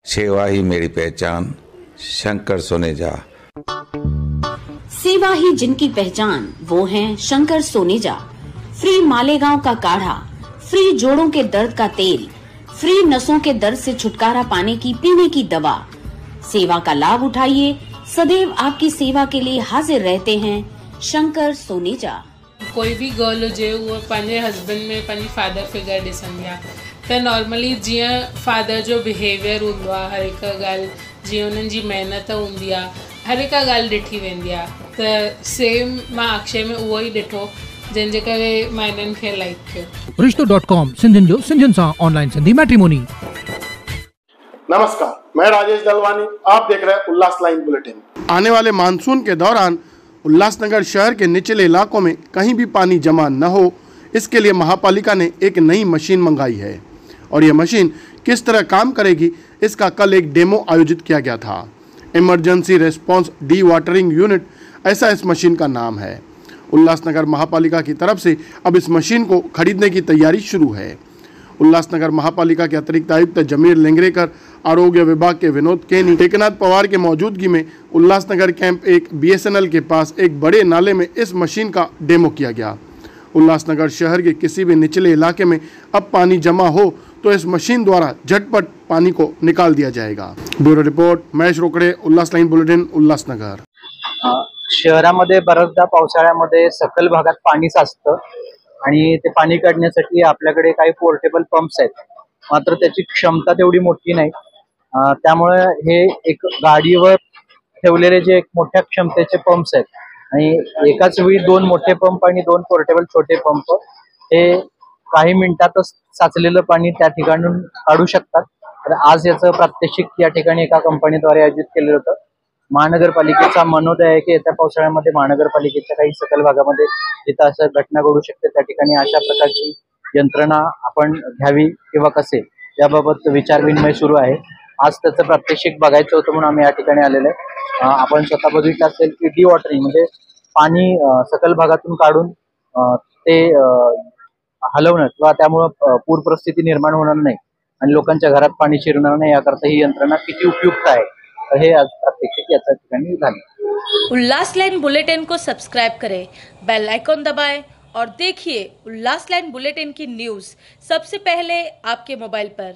सेवा ही मेरी पहचान, शंकर सोनेजा। सेवा ही जिनकी पहचान, वो हैं शंकर सोनेजा। फ्री मालेगांव का काढ़ा, फ्री जोड़ों के दर्द का तेल, फ्री नसों के दर्द से छुटकारा पाने की पीने की दवा। सेवा का लाभ उठाइए, सदैव आपकी सेवा के लिए हाजिर रहते हैं शंकर सोनेजा। कोई भी गर्ल हुजे उहो पंहिंजे हस्बैंड में पंहिंजी फादर फिगर ॾिसंदी आहे त नॉर्मली जीअं फादर जो बिहेवियर हूंदो आहे, हर हिकु ॻाल्हि जीअं उन्हनि जी महिनत हूंदी आहे, हर हिकु ॻाल्हि ॾिठी वेंदी आहे। त सेम मां अक्षय में उहो ई ॾिठो जंहिंजे करे मां इन्हनि खे लाइक कयो। रिश्तो.com सिंधियुनि जो सिंधियुनि सां ऑनलाइन सिंधी मैट्रिमोनी। नमस्कार, मैं राजेश दलवानी, आप देख रहे हैं उल्लास लाइन बुलेटिन। आने वाले मानसून के दौरान उल्लासनगर शहर के निचले इलाकों में कहीं भी पानी जमा न हो, इसके लिए महापालिका ने एक नई मशीन मंगाई है और यह मशीन किस तरह काम करेगी, इसका कल एक डेमो आयोजित किया गया था। Emergency response D watering unit, ऐसा इस मशीन का नाम है। उल्लासनगर महापालिका की तरफ से अब इस मशीन को खरीदने की तैयारी शुरू है। उल्लासनगर महापालिका के अतिरिक्त आयुक्त जमीर लेंगरेकर, आरोग्य विभाग के विनोद केनी, टेकनाथ पवार के मौजूदगी में उल्लासनगर कैंप एक BSNL के पास एक बड़े नाले में इस मशीन का डेमो किया गया। उल्लासनगर शहर के किसी भी निचले इलाके में अब पानी जमा हो तो इस मशीन द्वारा झटपट पानी को निकाल दिया जाएगा। ब्यूरो रिपोर्ट, महेश रोकडे, उल्लास लाईन बुलेटिन, उल्लासनगर। शहरामध्ये बऱ्याचदा पावसाळ्यामध्ये सखल भागात पाणी साचतं आणि ते पाणी काढण्यासाठी आपल्याकडे काही पोर्टेबल पंप्स आहेत, मात्र त्याची क्षमता तेवढी मोठी नाही। त्यामुळे हे एक गाडीवर ठेवलेले जे एक मोठ्या क्षमतेचे पंप्स आहेत आणि एकाच वेळी दोन मोठे पंप आणि दोन पोर्टेबल छोटे पंप हे काही मिनिटातच साचलेलं पाणी त्या ठिकाणून काढू शकतात। तर आज याचं प्रात्यक्षिक या ठिकाणी एका कंपनीद्वारे आयोजित केलं होतं। महानगरपालिकेचा मनोदय आहे की येत्या पावसाळ्यामध्ये महानगरपालिकेच्या काही सकल भागामध्ये जिथं असं घटना घडू शकते त्या ठिकाणी अशा प्रकारची यंत्रणा आपण घ्यावी किंवा कसे याबाबत विचारविनिमय सुरू आहे। आज त्याचं प्रात्यक्षिक बघायचं होतं म्हणून आम्ही या ठिकाणी आलेलो आहे। आपण स्वतः बघितलं असेल की डी वॉटरिंग म्हणजे पाणी सकल भागातून काढून ते हलवणं किंवा त्यामुळे पूर परिस्थिती निर्माण होणार नाही आणि लोकांच्या घरात पाणी शिरणार नाही याकरता ही यंत्रणा किती उपयुक्त आहे हे आज प्रात्यक्षिक याच्या ठिकाणी झाले। उल्लास लाइन बुलेटिन को सब्सक्राइब करें, बेल आइकॉन दबाएं और देखिए उल्लास लाइन बुलेटिन की न्यूज़ सबसे पहले आपके मोबाइल पर।